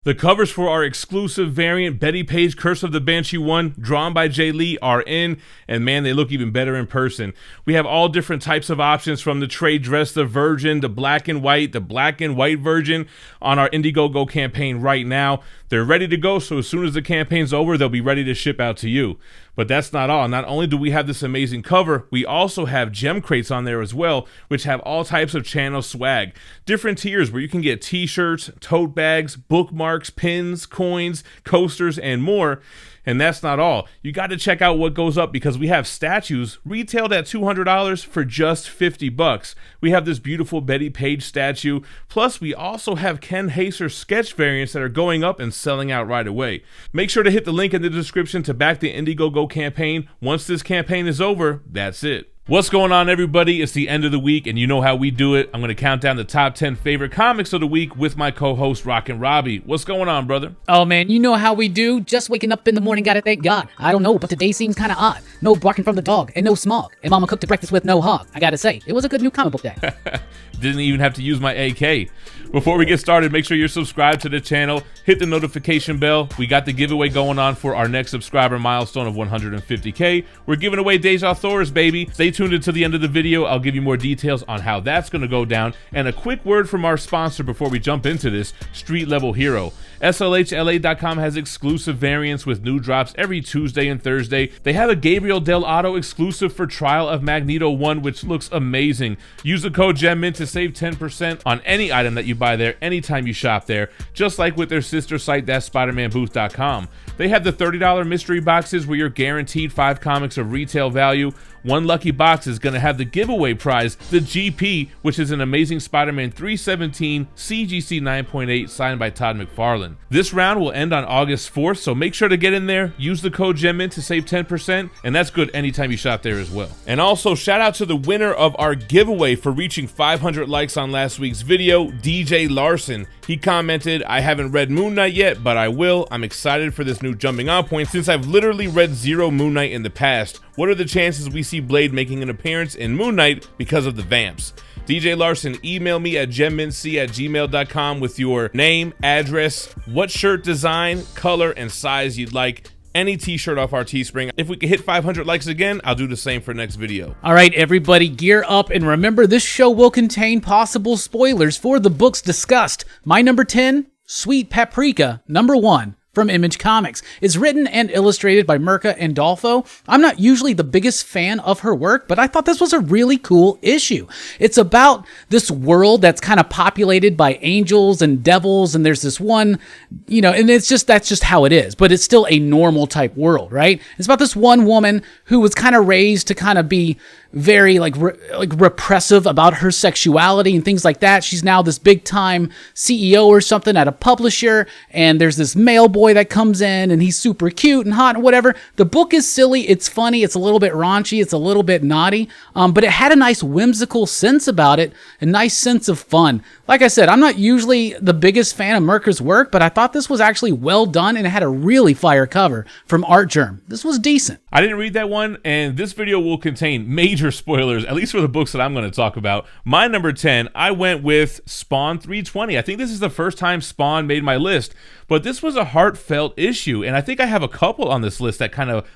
The covers for our exclusive variant Bettie Page Curse of the Banshee 1, drawn by Jae Lee, are in, and man, they look even better in person. We have all different types of options, from the trade dress, the virgin, the black and white version on our Indiegogo campaign right now. They're ready to go, so as soon as the campaign's over, they'll be ready to ship out to you. But that's not all. Not only do we have this amazing cover, we also have gem crates on there as well, which have all types of channel swag. Different tiers where you can get t-shirts, tote bags, bookmarks, pins, coins, coasters, and more. And that's not all. You got to check out what goes up, because we have statues retailed at $200 for just $50. We have this beautiful Bettie Page statue. Plus, we also have Ken Haser sketch variants that are going up and selling out right away. Make sure to hit the link in the description to back the Indiegogo campaign. Once this campaign is over, that's it. What's going on, everybody? It's the end of the week, and you know how we do it. I'm going to count down the top 10 favorite comics of the week with my co-host, Rockin Robbie. What's going on, brother? Oh, man, you know how we do. Just waking up in the morning, gotta thank God. I don't know, but today seems kind of odd. No barking from the dog, and no smog. And Mama cooked the breakfast with no hog. I gotta say, it was a good new comic book day. Didn't even have to use my AK. Before we get started, make sure you're subscribed to the channel. Hit the notification bell. We got the giveaway going on for our next subscriber milestone of 150K. We're giving away Deja Thor's, baby. Stay tuned until the end of the video. I'll give you more details on how that's going to go down. And a quick word from our sponsor before we jump into this, Street Level Hero. SLHLA.com has exclusive variants with new drops every Tuesday and Thursday. They have a Gabriel Del Auto exclusive for Trial of Magneto 1, which looks amazing. Use the code GemMint to save 10% on any item that you buy there anytime you shop there, just like with their sister site, THATSPIDERMANBOOTH.com. They have the $30 mystery boxes where you're guaranteed 5 comics of retail value. One lucky box is going to have the giveaway prize, the GP, which is an Amazing Spider-Man 317 CGC 9.8 signed by Todd McFarlane. This round will end on August 4th, so make sure to get in there. Use the code GEMMINT to save 10%, and that's good anytime you shop there as well. And also, shout out to the winner of our giveaway for reaching 500 likes on last week's video, DJ Larson. He commented, "I haven't read Moon Knight yet, but I will. I'm excited for this new jumping on point since I've literally read zero Moon Knight in the past. What are the chances we see Blade making an appearance in Moon Knight because of the vamps?" DJ Larson, email me at GemMintC@gmail.com with your name, address, what shirt design, color, and size you'd like. Any t-shirt off our Teespring. If we can hit 500 likes again, I'll do the same for next video. All right, everybody, gear up, and remember, this show will contain possible spoilers for the books discussed. My number 10, Sweet Paprika, number 1. From Image Comics. It's written and illustrated by Mirka Andolfo. I'm not usually the biggest fan of her work, but I thought this was a really cool issue. It's about this world that's kind of populated by angels and devils, and there's this one, and that's just how it is, but it's still a normal type world, right? It's about this one woman who was kind of raised to kind of be very repressive about her sexuality and things like that. She's now this big time CEO or something at a publisher, and there's this male boy that comes in, and he's super cute and hot and whatever. The book is silly, it's funny, it's a little bit raunchy, it's a little bit naughty, but it had a nice whimsical sense about it, a nice sense of fun. Like I said, I'm not usually the biggest fan of Mirka's work, but I thought this was actually well done, and it had a really fire cover from Art Germ. This was decent. I didn't read that one, and this video will contain major spoilers, at least for the books that I'm going to talk about. My number 10, I went with Spawn 320. I think this is the first time Spawn made my list, but this was a heartfelt issue, and I think I have a couple on this list that kind of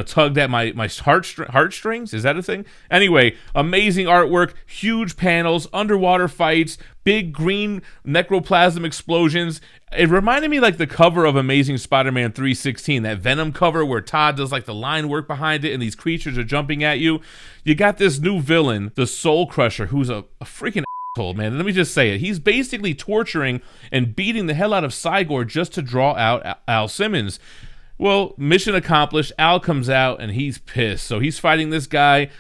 tugged at my heartstrings. Is that a thing? Anyway, amazing artwork, huge panels, underwater fights, big green necroplasm explosions. It reminded me like the cover of Amazing Spider-Man 316, that Venom cover where Todd does like the line work behind it and these creatures are jumping at you. You got this new villain, the Soul Crusher, who's a freaking asshole, man. Let me just say it. He's basically torturing and beating the hell out of Cygor just to draw out Al Simmons. Well, mission accomplished. Al comes out and he's pissed. So he's fighting this guy.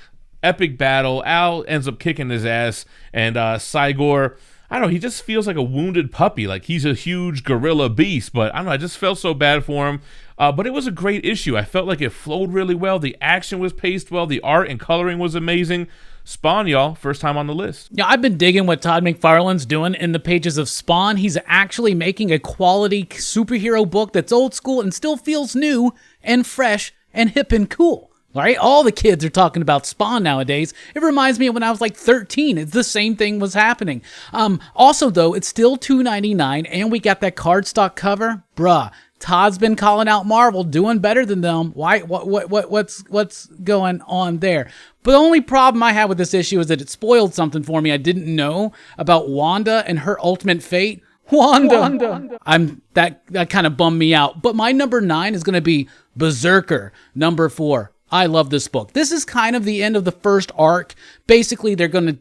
Epic battle. Al ends up kicking his ass. And Cygor, I don't know, he just feels like a wounded puppy. Like he's a huge gorilla beast. But I don't know, I just felt so bad for him. But it was a great issue. I felt like it flowed really well. The action was paced well. The art and coloring was amazing. Spawn, y'all, first time on the list. Yeah, I've been digging what Todd McFarlane's doing in the pages of Spawn. He's actually making a quality superhero book that's old school and still feels new and fresh and hip and cool. Right? All the kids are talking about Spawn nowadays. It reminds me of when I was like 13. It's the same thing was happening. Also, though, it's still $2.99, and we got that cardstock cover. Bruh, Todd's been calling out Marvel, doing better than them. Why? What's going on there? But the only problem I had with this issue is that it spoiled something for me I didn't know about Wanda and her ultimate fate. Wanda. That kind of bummed me out. But my number 9 is going to be Berserker, number 4. I love this book. This is kind of the end of the first arc. Basically, they're going to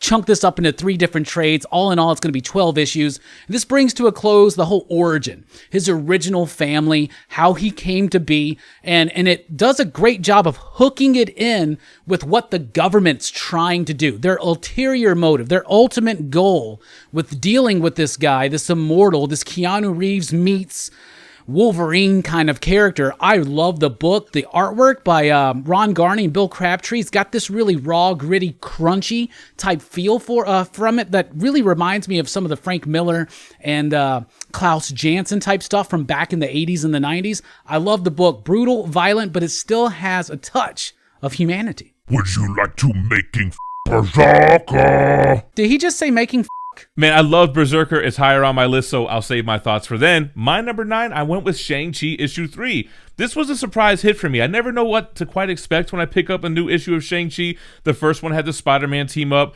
chunk this up into 3 different trades. All in all, it's going to be 12 issues. This brings to a close the whole origin, his original family, how he came to be, and it does a great job of hooking it in with what the government's trying to do, their ulterior motive, their ultimate goal with dealing with this guy, this immortal, this Keanu Reeves meets Wolverine kind of character. I love the book. The artwork by Ron Garney and Bill Crabtree. It's got this really raw, gritty, crunchy type feel from it that really reminds me of some of the Frank Miller and Klaus Janson type stuff from back in the 80s and the 90s. I love the book. Brutal, violent, but it still has a touch of humanity. Would you like to making Berserker? Did he just say making Man, I love Berserker. It's higher on my list, so I'll save my thoughts for then. My number 9, I went with ShangChi issue 3. This was a surprise hit for me. I never know what to quite expect when I pick up a new issue of ShangChi. The first one had the Spider-Man team up.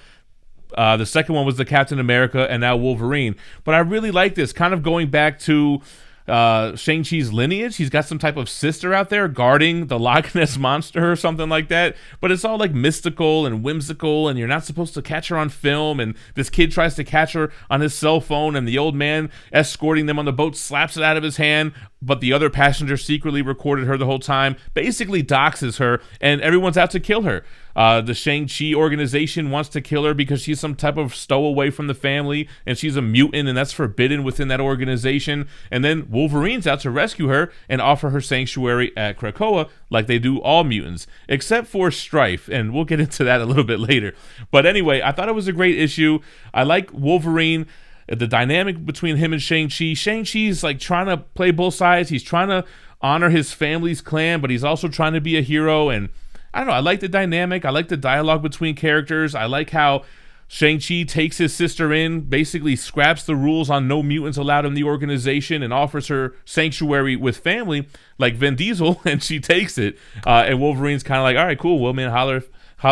The second one was the Captain America, and now Wolverine. But I really like this, kind of going back to Shang-Chi's lineage. He's got some type of sister out there guarding the Loch Ness Monster or something like that, but it's all like mystical and whimsical, and you're not supposed to catch her on film, and this kid tries to catch her on his cell phone, and the old man escorting them on the boat slaps it out of his hand, but the other passenger secretly recorded her the whole time, basically doxes her, and everyone's out to kill her. The Shang-Chi organization wants to kill her because she's some type of stowaway from the family, and she's a mutant, and that's forbidden within that organization. And then Wolverine's out to rescue her and offer her sanctuary at Krakoa, like they do all mutants, except for Strife, and we'll get into that a little bit later. But anyway, I thought it was a great issue. I like Wolverine, the dynamic between him and Shang-Chi. Shang-Chi's like trying to play both sides. He's trying to honor his family's clan, but he's also trying to be a hero, and I don't know, I like the dynamic. I like the dialogue between characters. I like how Shang-Chi takes his sister in, basically scraps the rules on no mutants allowed in the organization, and offers her sanctuary with family, like Vin Diesel, and she takes it. And Wolverine's kind of like, all right, cool, well, man, holler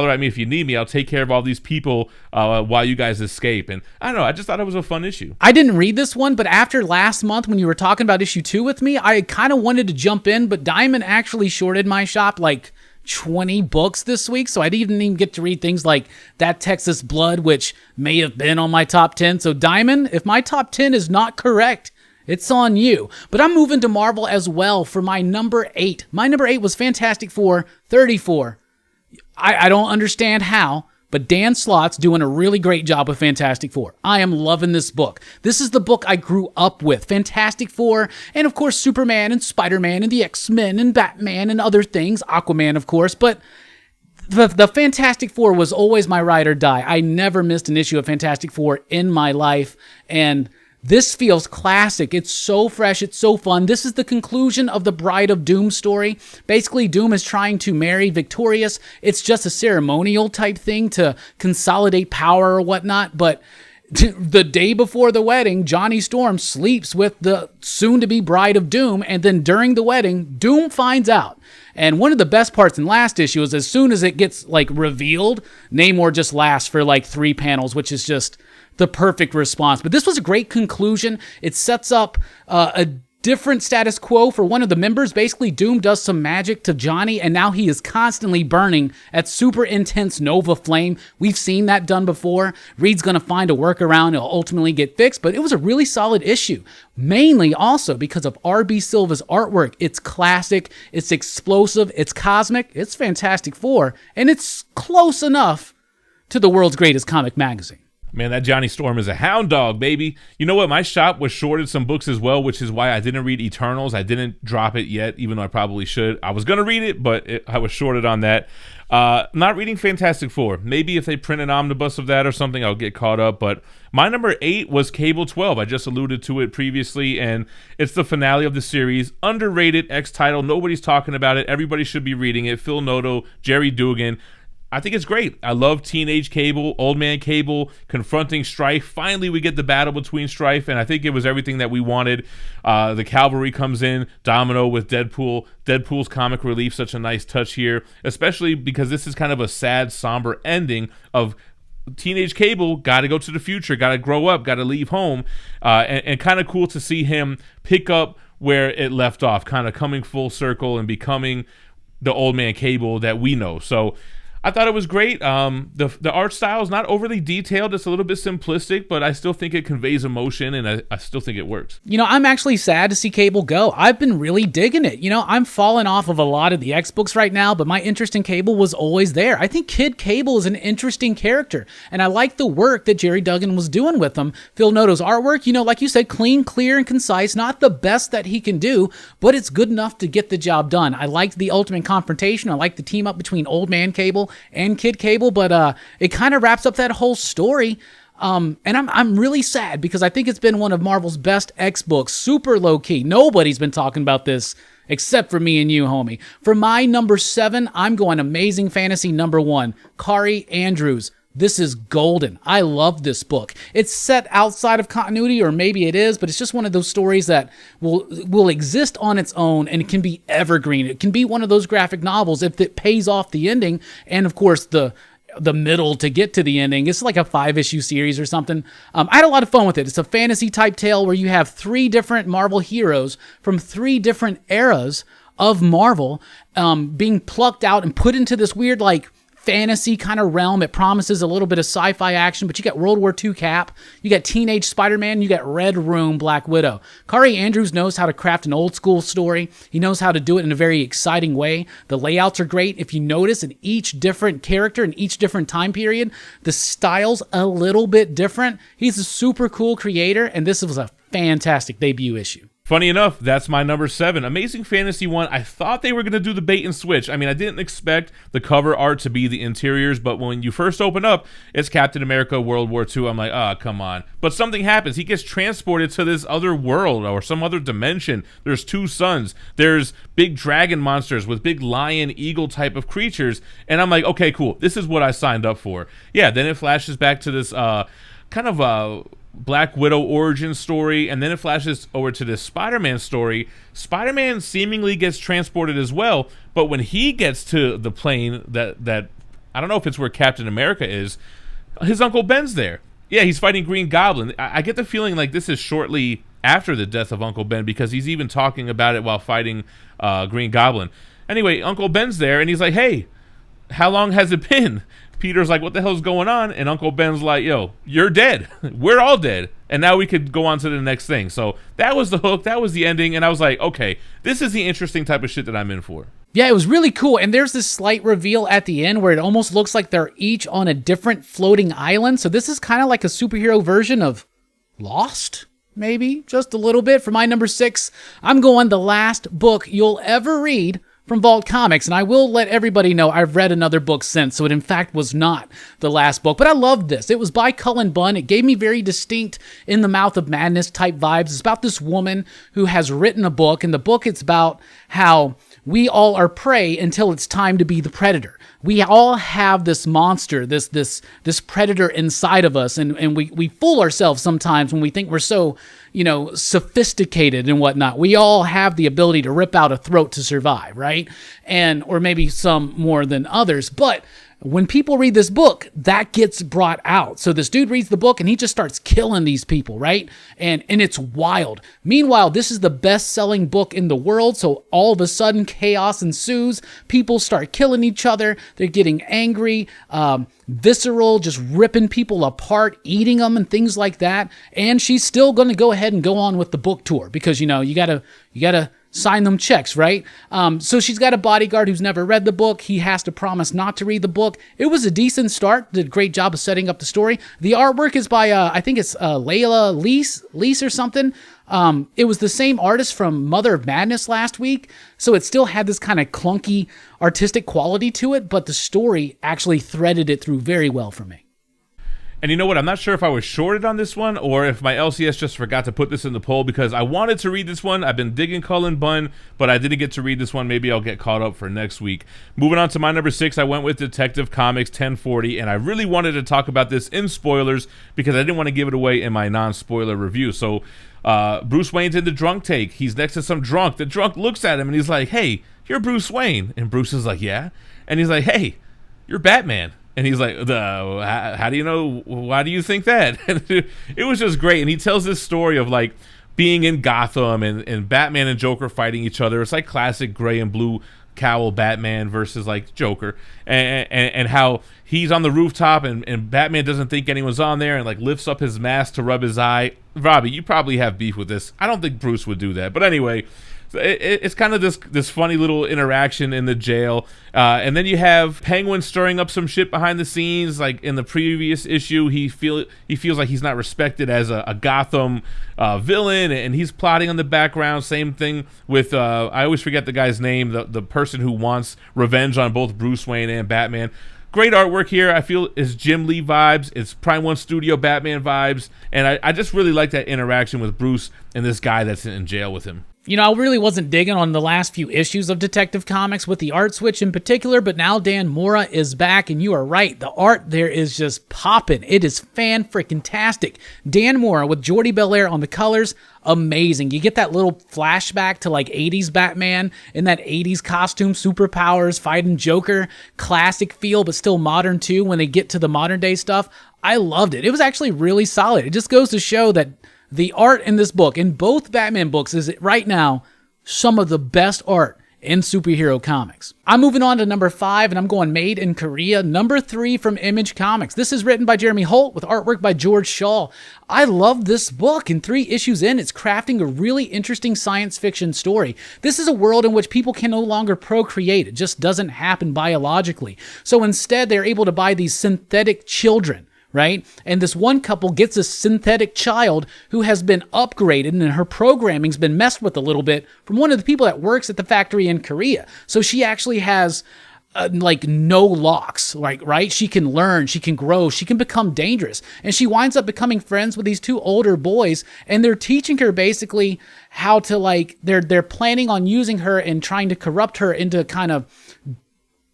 at me if you need me. I'll take care of all these people while you guys escape. And I don't know, I just thought it was a fun issue. I didn't read this one, but after last month when you were talking about issue 2 with me, I kind of wanted to jump in, but Diamond actually shorted my shop like 20 books this week, so I didn't even get to read things like That Texas Blood, which may have been on my top 10. So Diamond, if my top 10 is not correct, it's on you. But I'm moving to Marvel as well for my number 8. My number 8 was Fantastic Four 34. I don't understand how, but Dan Slott's doing a really great job with Fantastic Four. I am loving this book. This is the book I grew up with. Fantastic Four, and of course Superman and Spider-Man and the X-Men and Batman and other things. Aquaman, of course, but the Fantastic Four was always my ride or die. I never missed an issue of Fantastic Four in my life, and this feels classic. It's so fresh. It's so fun. This is the conclusion of the Bride of Doom story. Basically, Doom is trying to marry Victorious. It's just a ceremonial type thing to consolidate power or whatnot. But the day before the wedding, Johnny Storm sleeps with the soon-to-be Bride of Doom. And then during the wedding, Doom finds out. And one of the best parts in last issue is as soon as it gets like revealed, Namor just lasts for like 3 panels, which is just the perfect response. But this was a great conclusion. It sets up a different status quo for one of the members. Basically, Doom does some magic to Johnny, and now he is constantly burning at super intense Nova Flame. We've seen that done before. Reed's going to find a workaround. It'll ultimately get fixed, but it was a really solid issue. Mainly also because of R.B. Silva's artwork. It's classic, it's explosive, it's cosmic, it's Fantastic Four, and it's close enough to the world's greatest comic magazine. Man, that Johnny Storm is a hound dog, baby. You know what? My shop was shorted some books as well, which is why I didn't read Eternals. I didn't drop it yet, even though I probably should. I was going to read it, but I was shorted on that. Not reading Fantastic Four. Maybe if they print an omnibus of that or something, I'll get caught up. But my number 8 was Cable 12. I just alluded to it previously, and it's the finale of the series. Underrated X-title. Nobody's talking about it. Everybody should be reading it. Phil Noto, Jerry Dugan. I think it's great. I love teenage Cable, old man Cable, confronting Strife. Finally, we get the battle between Strife, and I think it was everything that we wanted. The cavalry comes in, Domino with Deadpool. Deadpool's comic relief, such a nice touch here, especially because this is kind of a sad, somber ending of teenage Cable, got to go to the future, got to grow up, got to leave home, and kind of cool to see him pick up where it left off, kind of coming full circle and becoming the old man Cable that we know. So I thought it was great. The art style is not overly detailed. It's a little bit simplistic, but I still think it conveys emotion, and I still think it works. You know, I'm actually sad to see Cable go. I've been really digging it. You know, I'm falling off of a lot of the X books right now, but my interest in Cable was always there. I think Kid Cable is an interesting character, and I like the work that Jerry Duggan was doing with him. Phil Noto's artwork, you know, like you said, clean, clear, and concise. Not the best that he can do, but it's good enough to get the job done. I liked the Ultimate Confrontation. I liked the team up between Old Man Cable and Kid Cable, but it kind of wraps up that whole story. And I'm really sad because I think it's been one of Marvel's best X books, super low key. Nobody's been talking about this except for me and you, homie. For my number 7, I'm going Amazing Fantasy number 1, Kari Andrews. This is golden. I love this book. It's set outside of continuity, or maybe it is, but it's just one of those stories that will exist on its own, and it can be evergreen. It can be one of those graphic novels if it pays off the ending, and of course the middle to get to the ending. It's like a 5-issue series or something. I had a lot of fun with it. It's a fantasy type tale where you have 3 different Marvel heroes from 3 different eras of Marvel being plucked out and put into this weird, like, fantasy kind of realm. It promises a little bit of sci-fi action, but you got World War II Cap, you got Teenage Spider-Man, you got Red Room Black Widow. Kari Andrews knows how to craft an old school story. He knows how to do it in a very exciting way. The layouts are great. If you notice, in each different character, in each different time period, the style's a little bit different. He's a super cool creator, and this was a fantastic debut issue. Funny enough, that's my number 7. Amazing Fantasy 1, I thought they were going to do the bait and switch. I mean, I didn't expect the cover art to be the interiors, but when you first open up, it's Captain America World War II. I'm like, oh, come on. But something happens. He gets transported to this other world or some other dimension. There's 2 suns. There's big dragon monsters with big lion, eagle type of creatures. And I'm like, okay, cool. This is what I signed up for. Yeah, then it flashes back to this kind of Black Widow origin story, and then it flashes over to this Spider-Man story. Spider-Man seemingly gets transported as well, but when he gets to the plane that I don't know if it's where Captain America is, his Uncle Ben's there. Yeah, he's fighting Green Goblin. I get the feeling like this is shortly after the death of Uncle Ben, because he's even talking about it while fighting Green Goblin. Anyway, Uncle Ben's there, and he's like, hey, how long has it been? Peter's like, what the hell's going on? And Uncle Ben's like, yo, you're dead. We're all dead. And now we could go on to the next thing. So that was the hook. That was the ending. And I was like, okay, this is the interesting type of shit that I'm in for. Yeah, it was really cool. And there's this slight reveal at the end where it almost looks like they're each on a different floating island. So this is kind of like a superhero version of Lost, maybe just a little bit. For my number 6, I'm going the last book you'll ever read from Vault Comics, and I will let everybody know I've read another book since, so it in fact was not the last book, but I loved this. It was by Cullen Bunn. It gave me very distinct In the Mouth of Madness type vibes. It's about this woman who has written a book, and the book, it's about how we all are prey until it's time to be the predator. We all have this monster, this predator inside of us, and we fool ourselves sometimes when we think we're so, sophisticated and whatnot. We all have the ability to rip out a throat to survive, right? Or maybe some more than others, but when people read this book, that gets brought out. So this dude reads the book and he just starts killing these people, right? And it's wild. Meanwhile, this is the best-selling book in the world, so all of a sudden chaos ensues. People start killing each other. They're getting angry, visceral, just ripping people apart, eating them and things like that. And she's still going to go ahead and go on with the book tour because, you gotta sign them checks, right? So she's got a bodyguard who's never read the book. He has to promise not to read the book. It was a decent start. Did a great job of setting up the story. The artwork is by, I think it's Layla Lease or something. It was the same artist from Mother of Madness last week, so it still had this kind of clunky artistic quality to it, but the story actually threaded it through very well for me. And you know what? I'm not sure if I was shorted on this one or if my LCS just forgot to put this in the poll because I wanted to read this one. I've been digging Cullen Bunn, but I didn't get to read this one. Maybe I'll get caught up for next week. Moving on to my number 6, I went with Detective Comics 1040, and I really wanted to talk about this in spoilers because I didn't want to give it away in my non-spoiler review. So Bruce Wayne's in the drunk take. He's next to some drunk. The drunk looks at him and he's like, "Hey, you're Bruce Wayne." And Bruce is like, "Yeah." And he's like, "Hey, you're Batman." And he's like, how do you know? Why do you think that? And it was just great. And he tells this story of like being in Gotham and Batman and Joker fighting each other. It's like classic gray and blue cowl Batman versus like Joker. And how he's on the rooftop and Batman doesn't think anyone's on there and like lifts up his mask to rub his eye. Robbie, you probably have beef with this. I don't think Bruce would do that. But anyway, it's kind of this funny little interaction in the jail, and then you have Penguin stirring up some shit behind the scenes. Like in the previous issue, he feels like he's not respected as a Gotham villain, and he's plotting on the background. Same thing with I always forget the guy's name, the person who wants revenge on both Bruce Wayne and Batman. Great artwork here. I feel it's Jim Lee vibes. It's Prime One Studio Batman vibes, and I just really like that interaction with Bruce and this guy that's in jail with him. You know, I really wasn't digging on the last few issues of Detective Comics with the art switch in particular, but now Dan Mora is back, and you are right. The art there is just popping. It is fan-freaking-tastic. Dan Mora with Jordi Belair on the colors, amazing. You get that little flashback to like 80s Batman in that 80s costume, superpowers, fighting Joker, classic feel, but still modern too when they get to the modern day stuff. I loved it. It was actually really solid. It just goes to show that the art in this book, in both Batman books, is right now some of the best art in superhero comics. I'm moving on to number 5, and I'm going Made in Korea. Number 3 from Image Comics. This is written by Jeremy Holt with artwork by George Shaw. I love this book. In 3 issues in, it's crafting a really interesting science fiction story. This is a world in which people can no longer procreate. It just doesn't happen biologically. So instead, they're able to buy these synthetic children, right? And this one couple gets a synthetic child who has been upgraded and her programming's been messed with a little bit from one of the people that works at the factory in Korea. So she actually has like no locks, like, right? She can learn, she can grow, she can become dangerous. And she winds up becoming friends with these 2 older boys, and they're teaching her basically how to like, they're planning on using her and trying to corrupt her into kind of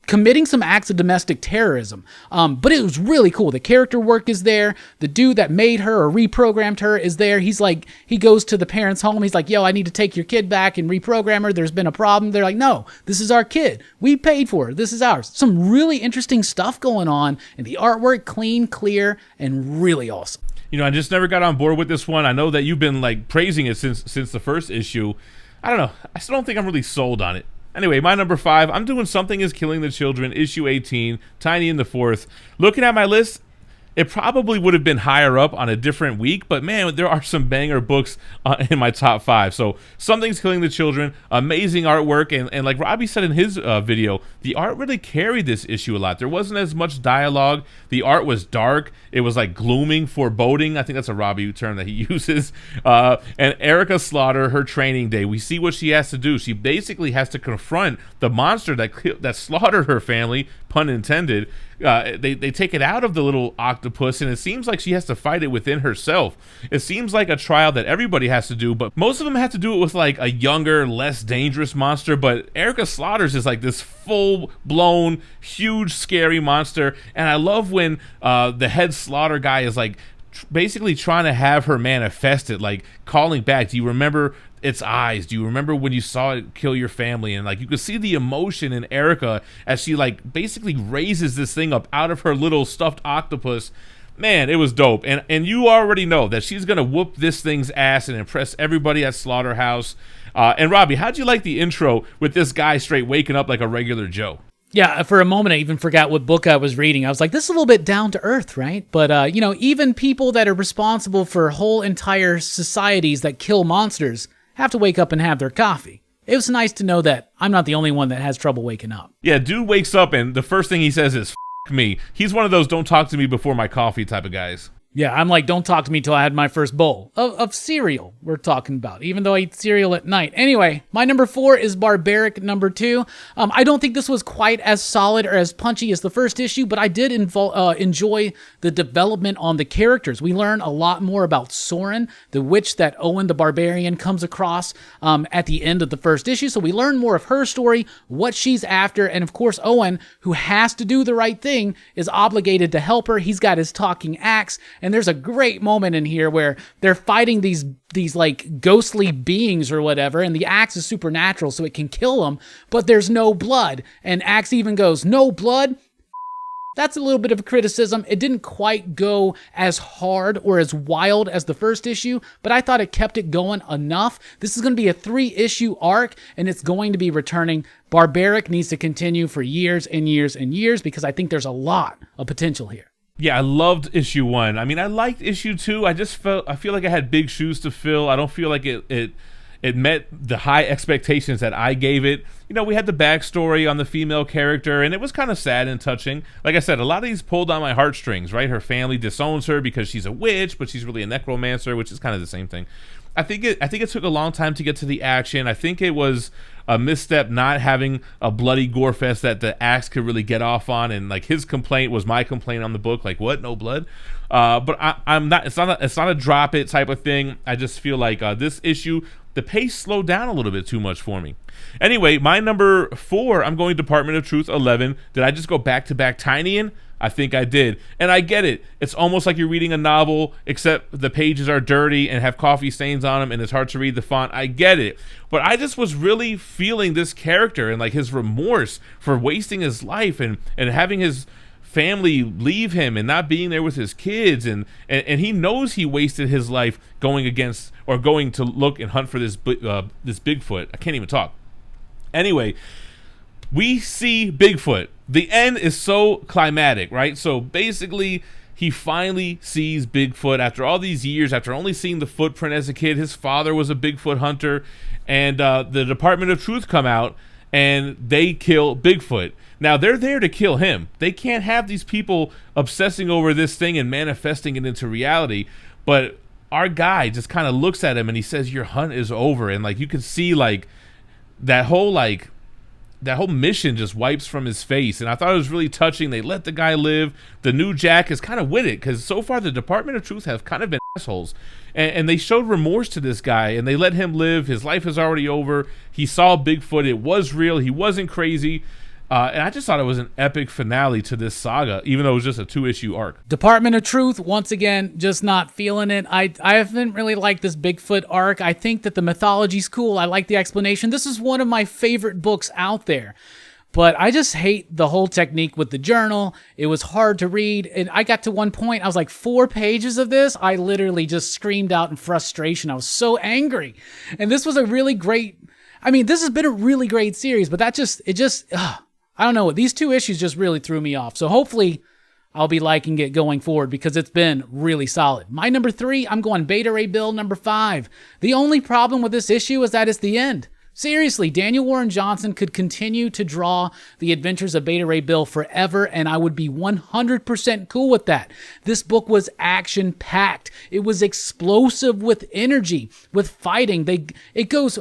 committing some acts of domestic terrorism. But it was really cool. The character work is there. The dude that made her or reprogrammed her is there. He's like, he goes to the parents' home. He's like, "Yo, I need to take your kid back and reprogram her. There's been a problem." They're like, "No, this is our kid. We paid for her. This is ours." Some really interesting stuff going on, and the artwork clean, clear, and really awesome. You know, I just never got on board with this one. I know that you've been like praising it since the first issue. I don't know. I still don't think I'm really sold on it. Anyway, my number 5, I'm doing Something is Killing the Children, issue 18, Tiny in the 4th. Looking at my list, it probably would have been higher up on a different week, but man, there are some banger books in my top 5. So Something's Killing the Children, amazing artwork, and like Robbie said in his video, the art really carried this issue a lot. There wasn't as much dialogue. The art was dark. It was like glooming, foreboding. I think that's a Robbie term that he uses. And Erica Slaughter, her training day, we see what she has to do. She basically has to confront the monster that slaughtered her family, pun intended. They take it out of the little octopus, and it seems like she has to fight it within herself. It seems like a trial that everybody has to do, but most of them have to do it with like a younger, less dangerous monster. But Erica Slaughter's is like this full-blown, huge, scary monster, and I love when the head slaughter guy is like basically trying to have her manifest it, like calling back, "Do you remember its eyes? Do you remember when you saw it kill your family?" And like you could see the emotion in Erica as she like basically raises this thing up out of her little stuffed octopus. Man, it was dope. And you already know that she's gonna whoop this thing's ass and impress everybody at Slaughterhouse. And Robbie, how'd you like the intro with this guy straight waking up like a regular Joe? Yeah, for a moment, I even forgot what book I was reading. I was like, this is a little bit down to earth, right? But, you know, even people that are responsible for whole entire societies that kill monsters have to wake up and have their coffee. it was nice to know that I'm not the only one that has trouble waking up. Yeah, dude wakes up and the first thing he says is, F me. He's one of those don't talk to me before my coffee type of guys. Yeah, I'm like, don't talk to me till I had my first bowl of cereal we're talking about, even though I eat cereal at night. Anyway, my number 4 is Barbaric number 2. I don't think this was quite as solid or as punchy as the first issue, but I did enjoy the development on the characters. We learn a lot more about Soren, the witch that Owen the Barbarian comes across at the end of the first issue. So we learn more of her story, what she's after, and of course Owen, who has to do the right thing, is obligated to help her. He's got his talking axe. And there's a great moment in here where they're fighting these like ghostly beings or whatever, and the axe is supernatural, so it can kill them, but there's no blood. And Axe even goes, no blood? That's a little bit of a criticism. It didn't quite go as hard or as wild as the first issue, but I thought it kept it going enough. This is going to be a 3-issue arc, and it's going to be returning. Barbaric needs to continue for years and years and years because I think there's a lot of potential here. Yeah, I loved issue 1. I mean, I liked issue 2. I feel like I had big shoes to fill. I don't feel like it met the high expectations that I gave it. You know, we had the backstory on the female character, and it was kind of sad and touching. Like I said, a lot of these pulled on my heartstrings, right? Her family disowns her because she's a witch, but she's really a necromancer, which is kind of the same thing. I think it took a long time to get to the action. I think it was a misstep not having a bloody gore fest that the axe could really get off on, and like his complaint was my complaint on the book, like what, no blood? But I'm not. It's not a drop it type of thing. I just feel like this issue, the pace slowed down a little bit too much for me. Anyway, my number 4, I'm going Department of Truth 11. Did I just go back to back Tinyin? I think I did. And I get it. It's almost like you're reading a novel, except the pages are dirty and have coffee stains on them, and it's hard to read the font. I get it. But I just was really feeling this character and like his remorse for wasting his life and having his family leave him and not being there with his kids. And he knows he wasted his life going to look and hunt for this Bigfoot. I can't even talk. Anyway, we see Bigfoot. The end is so climatic, right? So basically, he finally sees Bigfoot after all these years, after only seeing the footprint as a kid. His father was a Bigfoot hunter, and the Department of Truth come out, and they kill Bigfoot. Now, they're there to kill him. They can't have these people obsessing over this thing and manifesting it into reality, but our guy just kind of looks at him, and he says, your hunt is over, and like you can see like that whole mission just wipes from his face, and I thought it was really touching. They let the guy live. The new Jack is kind of with it, because so far the Department of Truth have kind of been assholes, and they showed remorse to this guy, and they let him live. His life is already over. He saw Bigfoot. It was real. He wasn't crazy. And I just thought it was an epic finale to this saga, even though it was just a 2-issue arc. Department of Truth, once again, just not feeling it. I haven't really liked this Bigfoot arc. I think that the mythology's cool. I like the explanation. This is one of my favorite books out there. But I just hate the whole technique with the journal. It was hard to read. And I got to one point, I was like, 4 pages of this. I literally just screamed out in frustration. I was so angry. And this was a really great, this has been a really great series, but I don't know. These 2 issues just really threw me off. So hopefully I'll be liking it going forward because it's been really solid. My number 3, I'm going Beta Ray Bill number 5. The only problem with this issue is that it's the end. Seriously, Daniel Warren Johnson could continue to draw the adventures of Beta Ray Bill forever, and I would be 100% cool with that. This book was action-packed. It was explosive with energy, with fighting.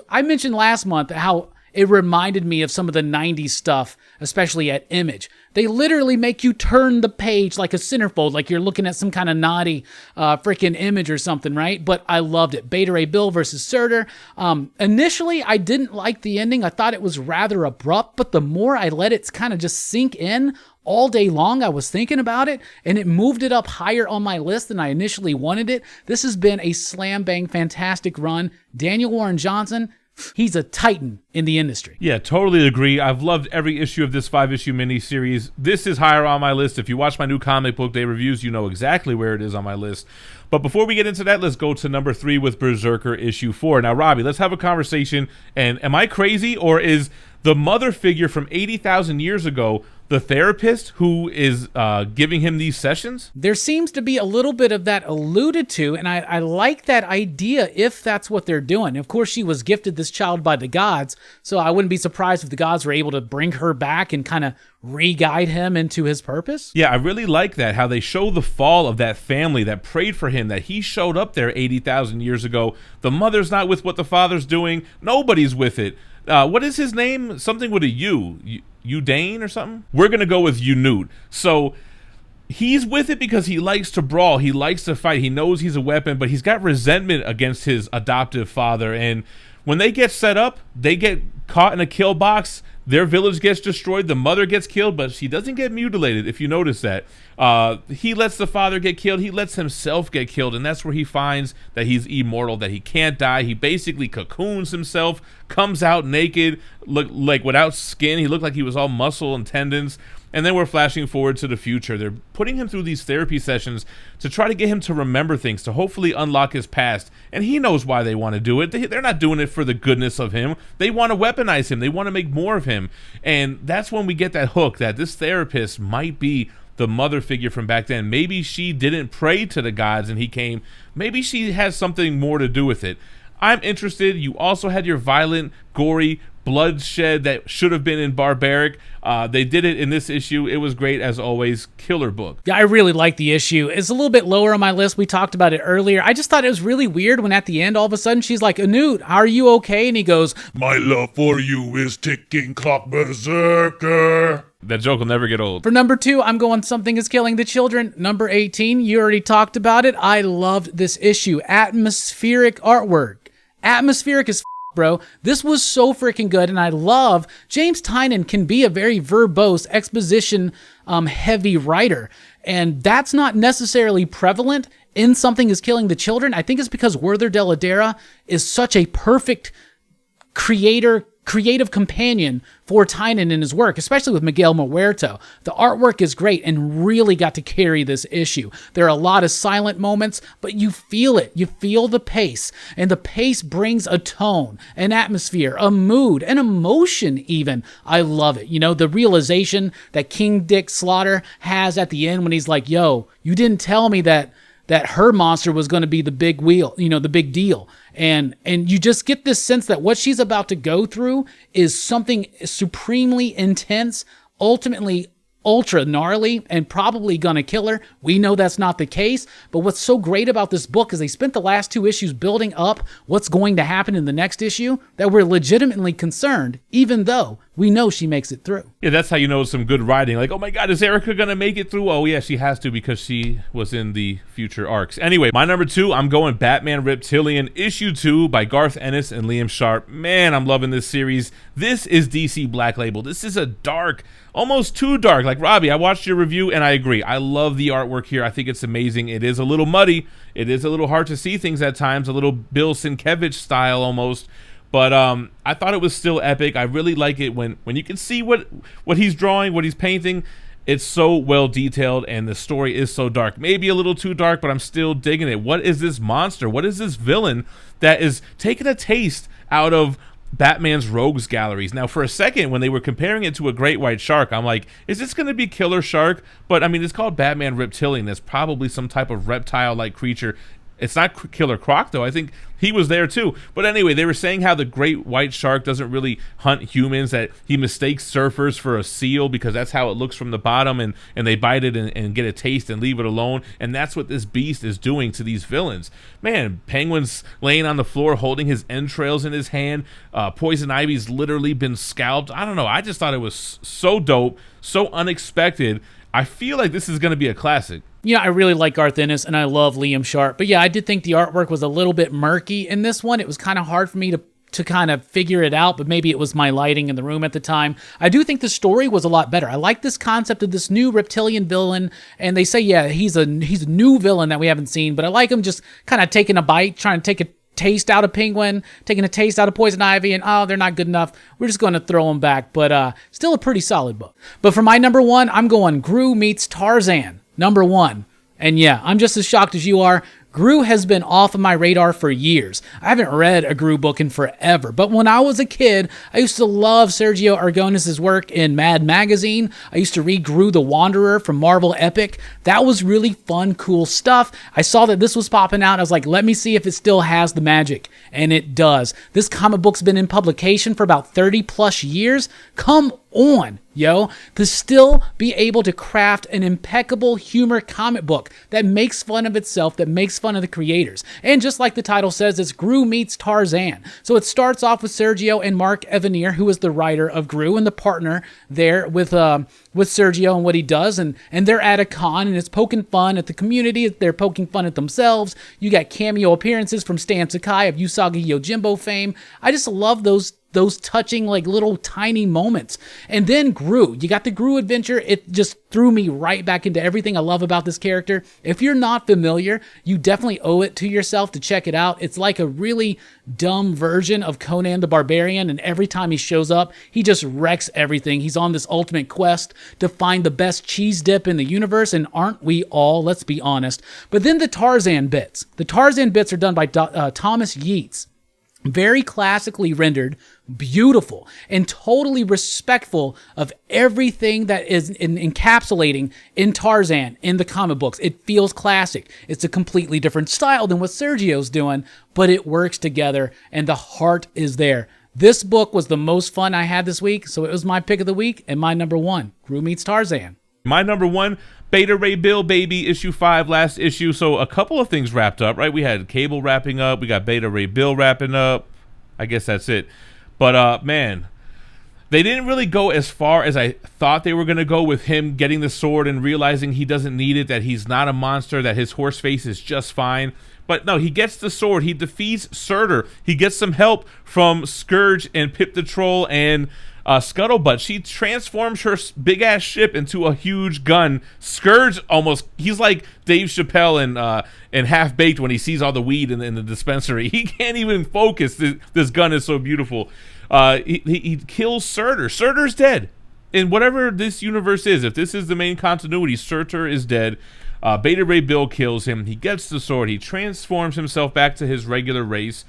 I mentioned last month how it reminded me of some of the 90s stuff, especially at Image. They literally make you turn the page like a centerfold, like you're looking at some kind of naughty freaking image or something, right? But I loved it. Beta Ray Bill versus Surtur. Initially, I didn't like the ending. I thought it was rather abrupt, but the more I let it kind of just sink in, all day long I was thinking about it, and it moved it up higher on my list than I initially wanted it. This has been a slam bang fantastic run. Daniel Warren Johnson, he's a titan in the industry. Yeah, totally agree. I've loved every issue of this 5-issue miniseries. This is higher on my list. If you watch my new comic book day reviews, you know exactly where it is on my list. But before we get into that, let's go to number 3 with Berserker issue 4. Now, Robbie, let's have a conversation. And am I crazy, or is the mother figure from 80,000 years ago the therapist who is giving him these sessions? There seems to be a little bit of that alluded to, and I like that idea if that's what they're doing. Of course, she was gifted this child by the gods, so I wouldn't be surprised if the gods were able to bring her back and kind of re-guide him into his purpose. Yeah, I really like that, how they show the fall of that family that prayed for him, that he showed up there 80,000 years ago. The mother's not with what the father's doing. Nobody's with it. What is his name? Something with a U. Udane or something? We're going to go with Unute. So he's with it because he likes to brawl. He likes to fight. He knows he's a weapon, but he's got resentment against his adoptive father. And when they get set up, they get caught in a kill box. Their village gets destroyed. The mother gets killed, but she doesn't get mutilated, if you notice that. He lets the father get killed. He lets himself get killed, and that's where he finds that he's immortal, that he can't die. He basically cocoons himself, comes out naked, look like without skin. He looked like he was all muscle and tendons. And then we're flashing forward to the future. They're putting him through these therapy sessions to try to get him to remember things, to hopefully unlock his past. And he knows why they want to do it. They're not doing it for the goodness of him. They want to weaponize him. They want to make more of him. And that's when we get that hook that this therapist might be the mother figure from back then. Maybe she didn't pray to the gods and he came. Maybe she has something more to do with it. I'm interested. You also had your violent, gory bloodshed that should have been in Barbaric. They did it in this issue. It was great as always. Killer book. Yeah, I really like the issue. It's a little bit lower on my list. We talked about it earlier. I just thought it was really weird when at the end, all of a sudden, she's like, Anute, are you okay? And he goes, My love for you is ticking clock, Berserker. That joke will never get old. For number 2, I'm going Something is Killing the Children. Number 18, you already talked about it. I loved this issue. Atmospheric artwork. Atmospheric is bro. This was so freaking good, and I love James Tynion can be a very verbose, exposition heavy writer, and that's not necessarily prevalent in Something is Killing the Children. I think it's because Werther Dell'Edera is such a perfect creative companion for Tynion in his work, especially with Miguel Muerto. The artwork is great and really got to carry this issue. There are a lot of silent moments, but you feel it. You feel the pace, and the pace brings a tone, an atmosphere, a mood, an emotion even. I love it. You know, the realization that King Dick Slaughter has at the end when he's like, yo, you didn't tell me that her monster was going to be the big wheel, you know, the big deal. And you just get this sense that what she's about to go through is something supremely intense, ultimately ultra gnarly, and probably gonna kill her. We know that's not the case, but what's so great about this book is they spent the last 2 issues building up what's going to happen in the next issue, that we're legitimately concerned, even though we know she makes it through. Yeah, that's how you know some good writing. Like, oh my God, is Erica gonna make it through? Oh yeah, she has to because she was in the future arcs. Anyway, my number 2, I'm going Batman Reptilian issue 2 by Garth Ennis and Liam Sharp. Man, I'm loving this series. This is DC Black Label. This is a dark, almost too dark. Like Robbie, I watched your review and I agree. I love the artwork here. I think it's amazing. It is a little muddy. It is a little hard to see things at times, a little Bill Sienkiewicz style almost. But I thought it was still epic. I really like it when you can see what he's drawing, what he's painting. It's so well detailed and the story is so dark. Maybe a little too dark, but I'm still digging it. What is this monster? What is this villain that is taking a taste out of Batman's rogues galleries? Now, for a second, when they were comparing it to a great white shark, I'm like, is this going to be Killer Shark? But I mean, it's called Batman Reptilian. It's probably some type of reptile-like creature. It's not Killer Croc, though. I think he was there, too. But anyway, they were saying how the great white shark doesn't really hunt humans, that he mistakes surfers for a seal because that's how it looks from the bottom, and they bite it and get a taste and leave it alone. And that's what this beast is doing to these villains. Man, Penguin's laying on the floor holding his entrails in his hand. Poison Ivy's literally been scalped. I don't know. I just thought it was so dope, so unexpected. I feel like this is going to be a classic. You know, I really like Garth Ennis, and I love Liam Sharp. But yeah, I did think the artwork was a little bit murky in this one. It was kind of hard for me to kind of figure it out, but maybe it was my lighting in the room at the time. I do think the story was a lot better. I like this concept of this new reptilian villain, and they say, yeah, he's a new villain that we haven't seen, but I like him just kind of taking a bite, trying to take a taste out of Penguin, taking a taste out of Poison Ivy, and oh, they're not good enough. We're just going to throw them back, but still a pretty solid book. But for my number 1, I'm going Gru meets Tarzan, number 1. And yeah, I'm just as shocked as you are. Gru has been off of my radar for years. I haven't read a Gru book in forever, but when I was a kid, I used to love Sergio Aragonés' work in Mad Magazine. I used to read Gru the Wanderer from Marvel Epic. That was really fun, cool stuff. I saw that this was popping out. I was like, let me see if it still has the magic. And it does. This comic book's been in publication for about 30 plus years. Come on, yo, to still be able to craft an impeccable humor comic book that makes fun of itself, that makes fun of the creators. And just like the title says, it's Gru meets Tarzan. So it starts off with Sergio and Mark Evanier, who is the writer of Gru and the partner there with Sergio and what he does. And they're at a con, and it's poking fun at the community. They're poking fun at themselves. You got cameo appearances from Stan Sakai of Usagi Yojimbo fame. I just love those touching, like, little tiny moments. And then Gru, you got the Gru adventure. It just threw me right back into everything I love about this character. If you're not familiar, you definitely owe it to yourself to check it out. It's like a really dumb version of Conan the Barbarian, and every time he shows up, he just wrecks everything. He's on this ultimate quest to find the best cheese dip in the universe, and aren't we all? Let's be honest. But then the Tarzan bits. The Tarzan bits are done by Thomas Yeats. Very classically rendered, beautiful, and totally respectful of everything that is encapsulating in Tarzan in the comic books. It feels classic. It's a completely different style than what Sergio's doing, but it works together, and the heart is there. This book was the most fun I had this week, so it was my pick of the week and my number one, Gru meets Tarzan. My number one, Beta Ray Bill, baby, issue 5, last issue. So a couple of things wrapped up, right? We had Cable wrapping up. We got Beta Ray Bill wrapping up. I guess that's it. But, man, they didn't really go as far as I thought they were going to go with him getting the sword and realizing he doesn't need it, that he's not a monster, that his horse face is just fine. But no, he gets the sword. He defeats Surtur. He gets some help from Scourge and Pip the Troll and Scuttlebutt. She transforms her big-ass ship into a huge gun. Scourge almost, he's like Dave Chappelle in Half-Baked when he sees all the weed in the dispensary. He can't even focus. This gun is so beautiful. He kills Surtur. Surtur's dead. In whatever this universe is, if this is the main continuity, Surtur is dead. Beta Ray Bill kills him. He gets the sword. He transforms himself back to his regular race.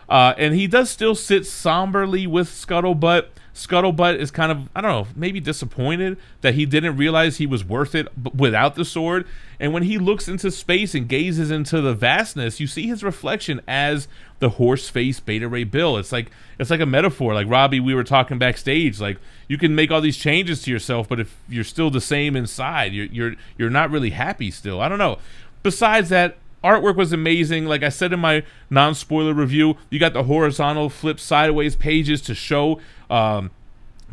And he does still sit somberly with Scuttlebutt. Scuttlebutt is kind of, I don't know, maybe disappointed that he didn't realize he was worth it without the sword. And when he looks into space and gazes into the vastness, you see his reflection as the horse-faced Beta Ray Bill. It's like a metaphor. Like, Robbie, we were talking backstage. Like, you can make all these changes to yourself, but if you're still the same inside, you're not really happy still. I don't know. Besides that, artwork was amazing. Like I said in my non-spoiler review, you got the horizontal flip sideways pages to show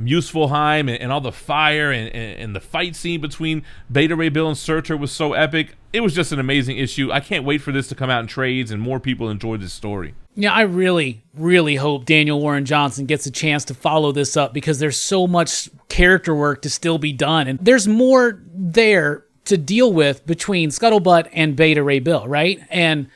Muspelheim and all the fire and the fight scene between Beta Ray Bill and Surtur was so epic. It was just an amazing issue. I can't wait for this to come out in trades and more people enjoy this story. Yeah, I really, really hope Daniel Warren Johnson gets a chance to follow this up, because there's so much character work to still be done, and there's more there to deal with between Scuttlebutt and Beta Ray Bill, right? And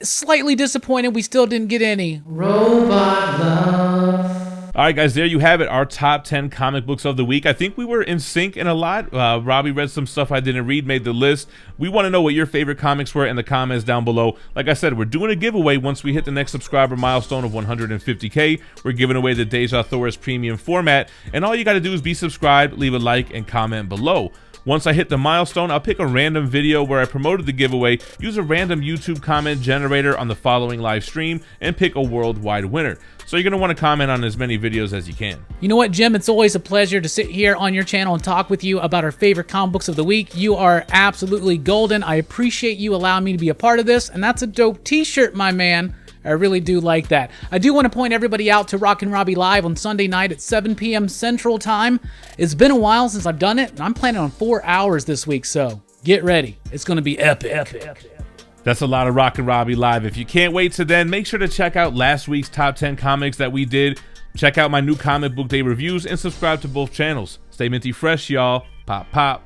slightly disappointed we still didn't get any robot love. All right, guys, there you have it, our top 10 comic books of the week. I think we were in sync in a lot. Robbie read some stuff I didn't read, made the list. We want to know what your favorite comics were in the comments down below. Like I said, we're doing a giveaway once we hit the next subscriber milestone of 150K. We're giving away the Deja Thoris premium format, and all you got to do is be subscribed, leave a like, and comment below. Once I hit the milestone, I'll pick a random video where I promoted the giveaway, use a random YouTube comment generator on the following live stream, and pick a worldwide winner. So you're going to want to comment on as many videos as you can. You know what, Jim? It's always a pleasure to sit here on your channel and talk with you about our favorite comic books of the week. You are absolutely golden. I appreciate you allowing me to be a part of this, and that's a dope t-shirt, my man. I really do like that. I do want to point everybody out to Rockin Robbie Live on Sunday night at 7 p.m. Central Time. It's been a while since I've done it, and I'm planning on 4 hours this week, so get ready. It's going to be epic. That's a lot of Rockin Robbie Live. If you can't wait to then, make sure to check out last week's top 10 comics that we did. Check out my new comic book day reviews and subscribe to both channels. Stay minty fresh, y'all. Pop, pop.